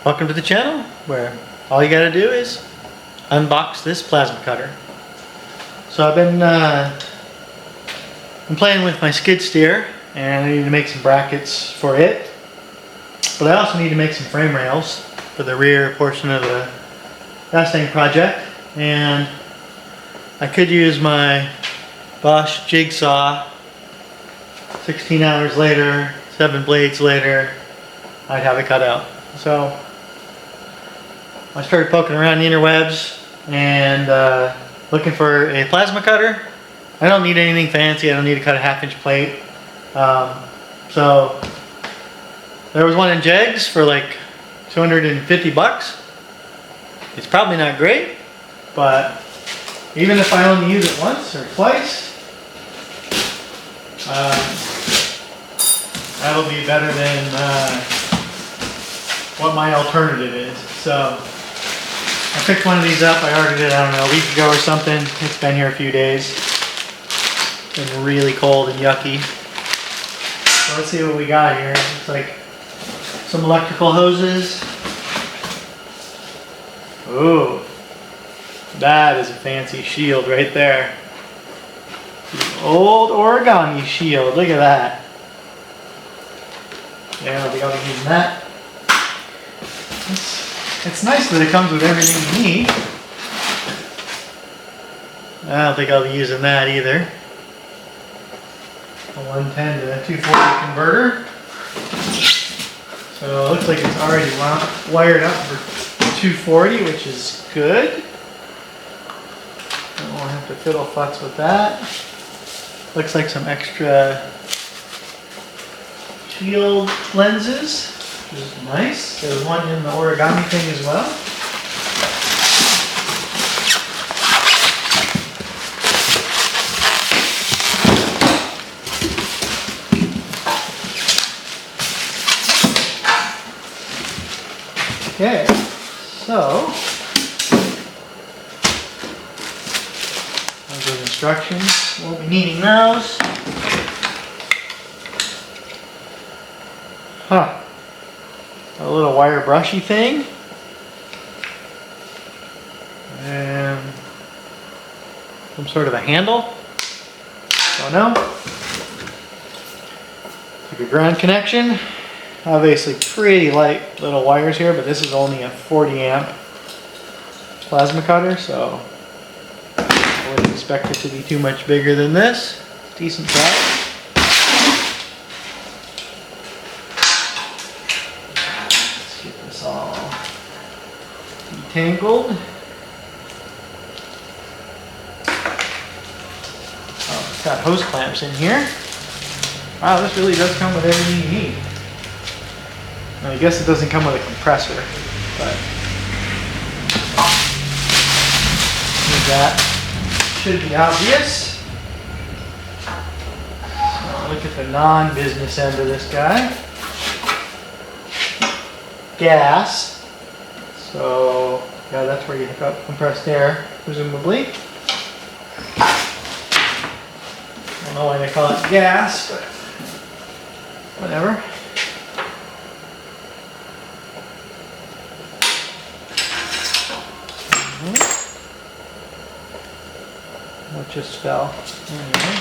Welcome to the channel where all you gotta do is unbox this plasma cutter. So I've been playing with my skid steer and I need to make some brackets for it, but I also need to make some frame rails for the rear portion of the Mustang project, and I could use my Bosch jigsaw. 16 hours later, 7 blades later, I'd have it cut out. So I started poking around the interwebs and looking for a plasma cutter. I don't need anything fancy. I don't need to cut a 1/2-inch plate. So there was one in Jegs for like 250 bucks. It's probably not great, but even if I only use it once or twice, that'll be better than what my alternative is. So I picked one of these up. I ordered it, I don't know, a week ago or something. It's been here a few days. It's been really cold and yucky. So let's see what we got here. It's like some electrical hoses. Ooh, that is a fancy shield right there. The old origami shield. Look at that. Yeah, I don't think I'll be using that. It's nice that it comes with everything you need. I don't think I'll be using that either. A 110 to a 240 converter. So it looks like it's already wired up for 240, which is good. I won't have to fiddle futz with that. Looks like some extra shield lenses, which is nice. There's one in the origami thing as well. Okay, so those instructions. We'll be needing those. Huh. A little wire brushy thing. And some sort of a handle. Don't know. Like a ground connection. Obviously pretty light little wires here, but this is only a 40 amp plasma cutter, so I wouldn't expect it to be too much bigger than this. Decent size. Let's get this all detangled. Oh, it's got hose clamps in here. Wow, this really does come with everything you need. I guess it doesn't come with a compressor, but that should be obvious. So look at the non-business end of this guy. Gas. So yeah, that's where you hook up compressed air, presumably. I don't know why they call it gas, but whatever. What just fell? Anyway.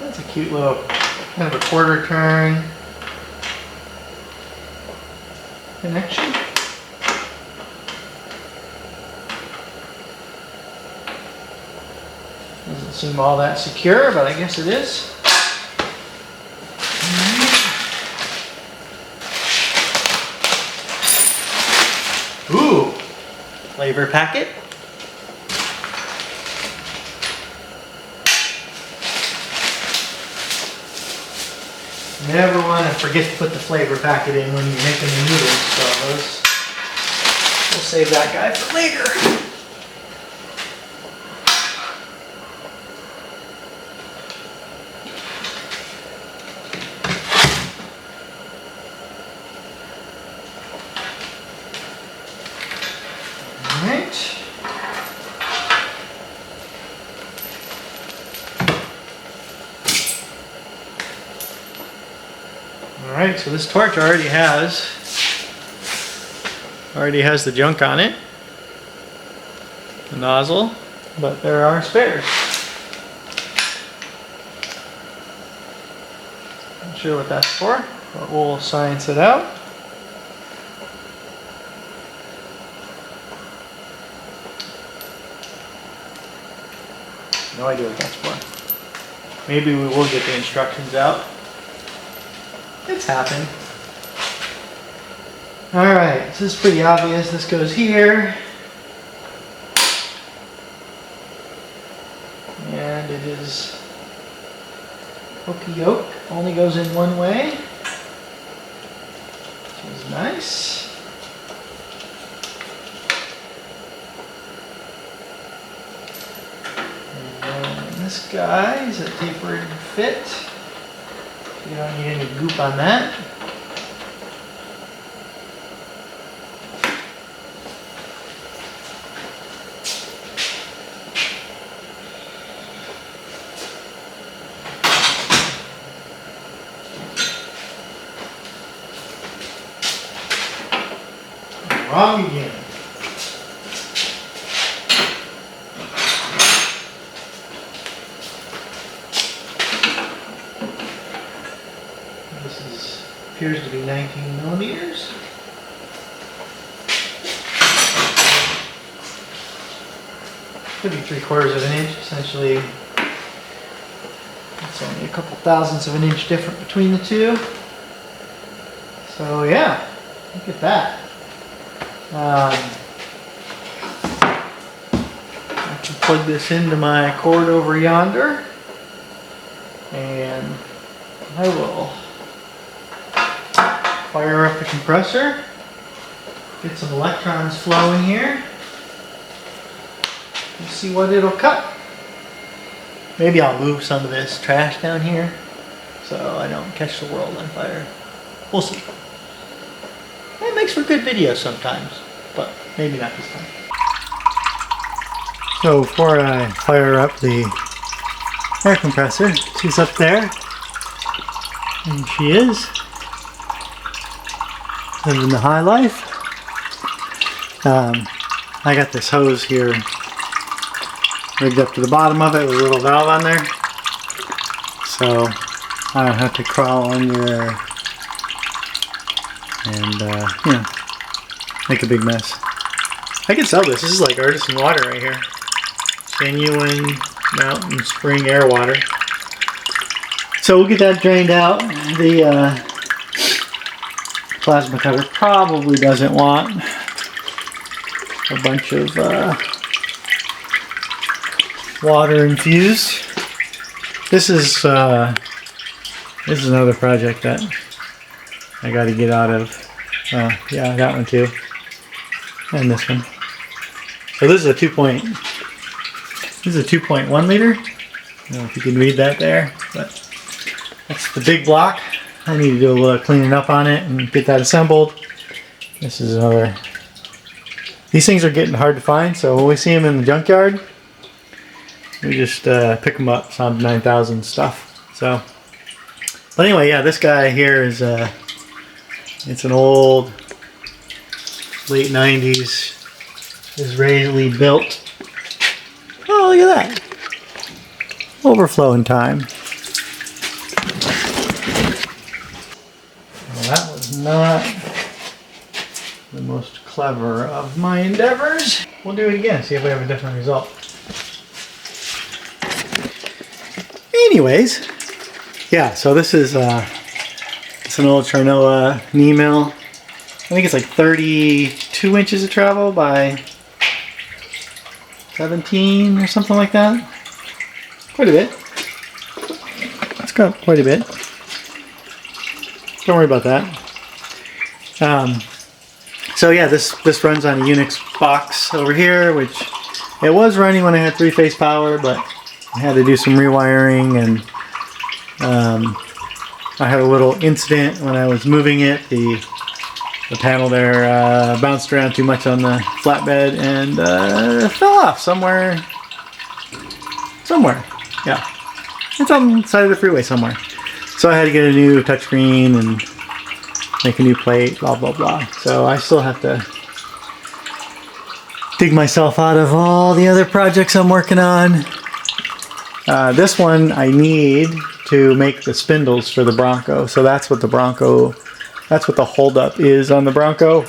That's a cute little kind of a quarter turn connection. Doesn't seem all that secure, but I guess it is. Ooh, flavor packet. Never want to forget to put the flavor packet in when you're making the noodles, so we'll save that guy for later. Alright. Alright, so this torch already has the junk on it, the nozzle, but there are spares. Not sure what that's for, but we'll science it out. No idea what that's for. Maybe we will get the instructions out. It's happened. Alright, so this is pretty obvious. This goes here. And it is hooky yoke. Only goes in one way. Which is nice. And then this guy is a tapered fit. You don't need any goop on that. Wrong again. Appears to be 19 millimeters. Could be 3/4 of an inch. Essentially, it's only a couple thousandths of an inch different between the two. So yeah, look at that. I can plug this into my cord over yonder, and I will fire up the compressor, get some electrons flowing here, and see what it'll cut. Maybe I'll move some of this trash down here so I don't catch the world on fire. We'll see. It makes for good videos sometimes, but maybe not this time. So before I fire up the air compressor, she's up there, and she is living the high life. I got this hose here rigged up to the bottom of it with a little valve on there, so I don't have to crawl under there and you know, make a big mess. I could sell this. This is like artisan water right here. Genuine mountain spring air water. So we'll get that drained out. The plasma cutter probably doesn't want a bunch of water infused. This is another project that I got to get out of. Yeah, that one too, and this one. So this is a 2.1 liter. I don't know if you can read that there, but that's the big block. I need to do a little cleaning up on it and get that assembled. This is another. These things are getting hard to find, so when we see them in the junkyard, we just pick them up. Some 9000 stuff. So, but anyway, yeah, this guy here is it's an old late 90s Israeli built. Oh, look at that! Overflowing time. That was not the most clever of my endeavors. We'll do it again, see if we have a different result. Anyways, yeah, so this is it's an old Charnoa knee mill. I think it's like 32 inches of travel by 17 or something like that. Quite a bit. It's got quite a bit. Don't worry about that. So yeah, this runs on a Unix box over here, which it was running when I had 3-phase power, but I had to do some rewiring, and I had a little incident when I was moving it. The panel there bounced around too much on the flatbed and fell off somewhere. Yeah, it's on the side of the freeway somewhere. So I had to get a new touchscreen and make a new plate, blah, blah, blah. So I still have to dig myself out of all the other projects I'm working on. This one I need to make the spindles for the Bronco. So that's what the Bronco, that's what the holdup is on the Bronco.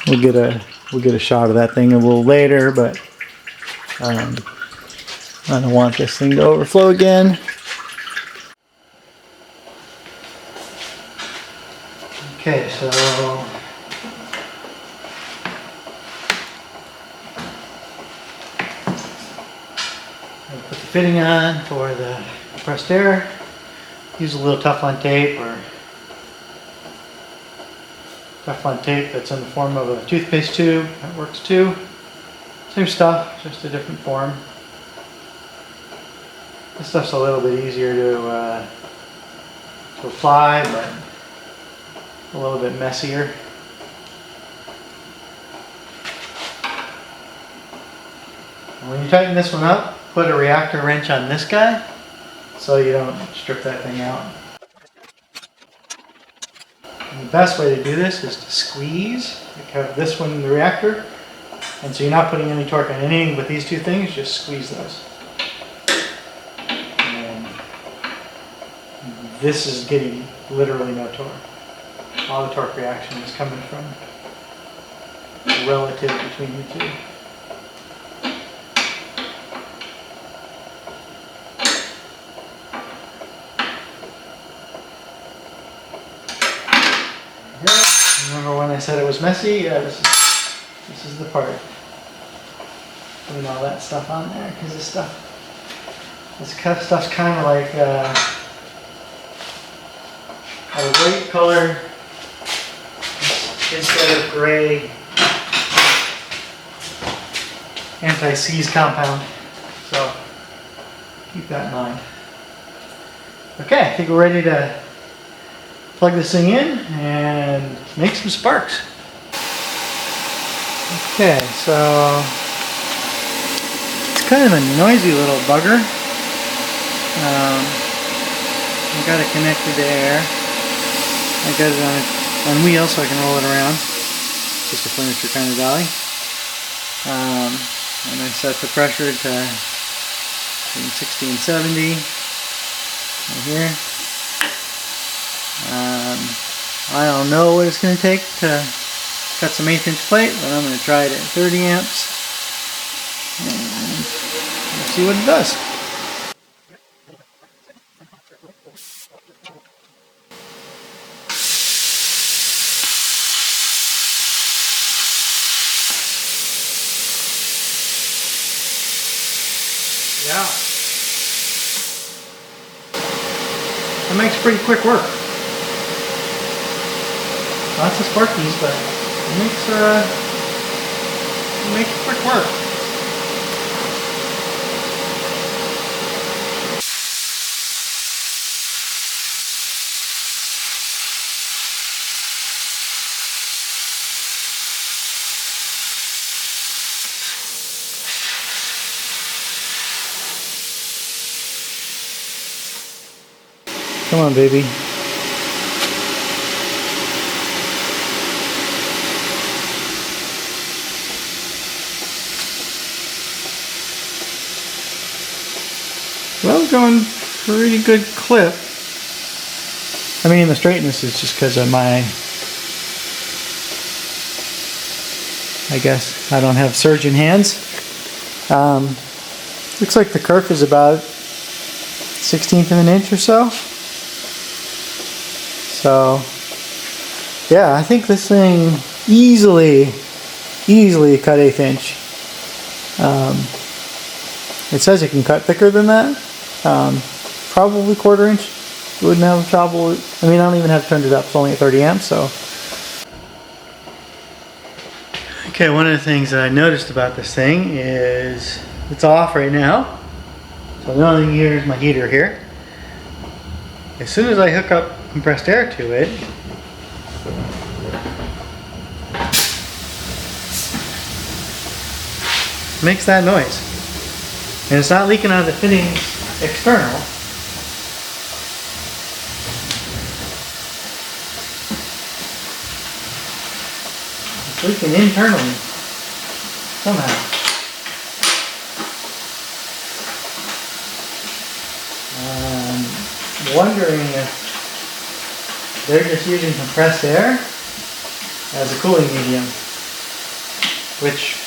We'll get a shot of that thing a little later, but I don't want this thing to overflow again. Okay, so I'll put the fitting on for the compressed air. Use a little Teflon tape or Teflon tape that's in the form of a toothpaste tube. That works too. Same stuff, just a different form. This stuff's a little bit easier to apply, but a little bit messier. And when you tighten this one up, put a reactor wrench on this guy so you don't strip that thing out. And the best way to do this is to squeeze. Like have this one in the reactor, and so you're not putting any torque on anything but these two things, just squeeze those. And this is getting literally no torque. All the torque reaction is coming from the relative between the two. Remember when I said it was messy? Yeah, this is the part. Putting all that stuff on there because this stuff's kind of like a white color instead of gray anti-seize compound. So keep that in mind. Okay, I think we're ready to plug this thing in and make some sparks. Okay, so it's kind of a noisy little bugger. I got it connected to air. I got it on wheels so I can roll it around. Just a furniture kind of dolly. And I set the pressure to between 60 and 70 right here. I don't know what it's going to take to cut some 1/8 inch plate, but I'm going to try it at 30 amps and we'll see what it does. Yeah. That makes pretty quick work. Lots of sparkies, but it makes quick work. Come on, baby. Well, going pretty good clip. I mean, the straightness is just because of my, I guess, I don't have surgeon hands. Looks like the kerf is about 1/16 of an inch or so. So, yeah, I think this thing easily cut 1/8 inch. It says it can cut thicker than that. Probably 1/4 inch. Wouldn't have trouble. I mean, I don't even have to turn it up. It's only at 30 amps, so. Okay, one of the things that I noticed about this thing is it's off right now. So the only thing here is my heater here. As soon as I hook up compressed air to it, it makes that noise. And it's not leaking out of the fittings external. leaking internally somehow. I'm wondering if they're just using compressed air as a cooling medium, which,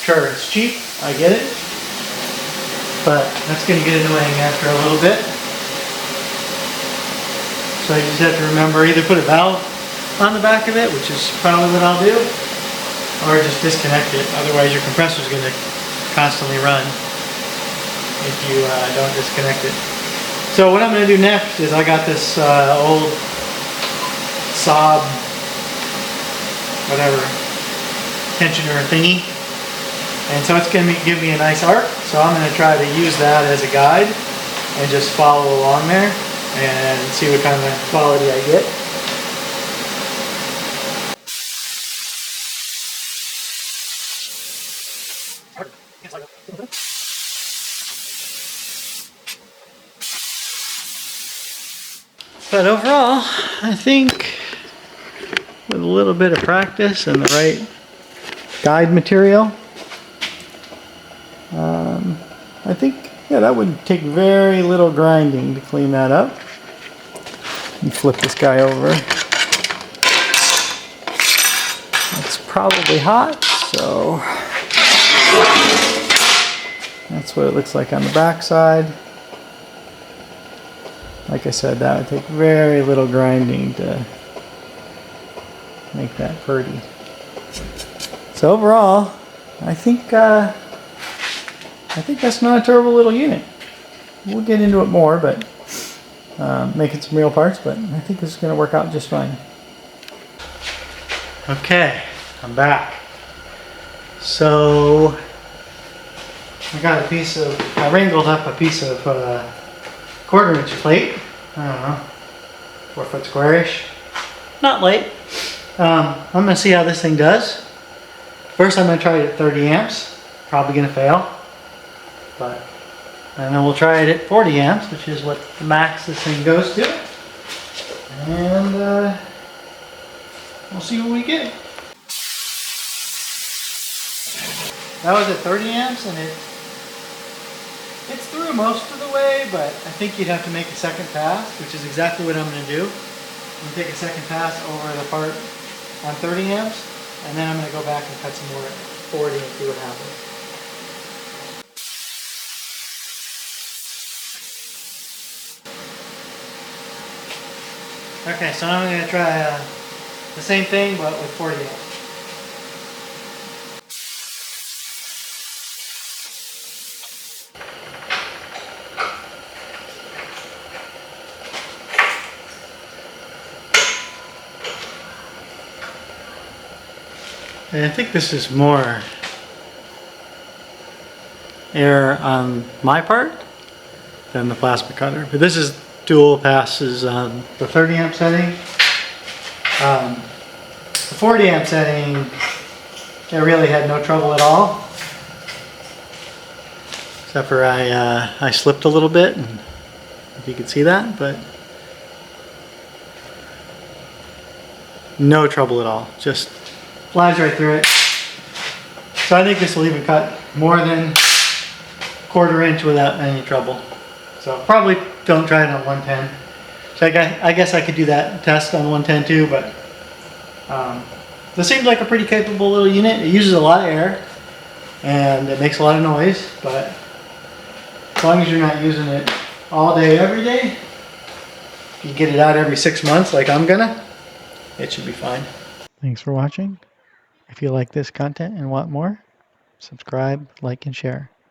sure, it's cheap, I get it, but that's going to get annoying after a little bit. So you just have to remember, either put a valve on the back of it, which is probably what I'll do, or just disconnect it. Otherwise your compressor is going to constantly run if you don't disconnect it. So what I'm going to do next is I got this old Saab, whatever, tensioner thingy, and so it's going to give me a nice arc. So I'm going to try to use that as a guide and just follow along there and see what kind of quality I get. But overall, I think with a little bit of practice and the right guide material, I think, yeah, that would take very little grinding to clean that up. And flip this guy over. It's probably hot, so that's what it looks like on the back side. Like I said, that would take very little grinding to make that pretty. So overall, I think that's not a terrible little unit. We'll get into it more, but making some real parts, but I think this is going to work out just fine. Okay, I'm back. So I wrangled up a piece of 1/4 inch plate. I don't know, 4 foot squarish. Not light. I'm going to see how this thing does. First I'm going to try it at 30 amps. Probably going to fail. And then we'll try it at 40 amps, which is what the max this thing goes to. And we'll see what we get. That was at 30 amps, and it's through most of the way, but I think you'd have to make a second pass, which is exactly what I'm going to do. I'm going to take a second pass over the part on 30 amps, and then I'm going to go back and cut some more at 40 and see what happens. Okay, so now I'm going to try the same thing, but with 40 amps. And I think this is more air on my part than the plasma cutter. But this is dual passes on the 30 amp setting. The 40 amp setting, I really had no trouble at all. Except for I slipped a little bit, and if you could see that, but no trouble at all. Just flies right through it. So I think this will even cut more than 1/4 inch without any trouble. So probably don't try it on 110. So I guess I could do that test on 110 too, but this seems like a pretty capable little unit. It uses a lot of air and it makes a lot of noise, but as long as you're not using it all day, every day, if you get it out every 6 months like I'm gonna, it should be fine. Thanks for watching. If you like this content and want more, subscribe, like, and share.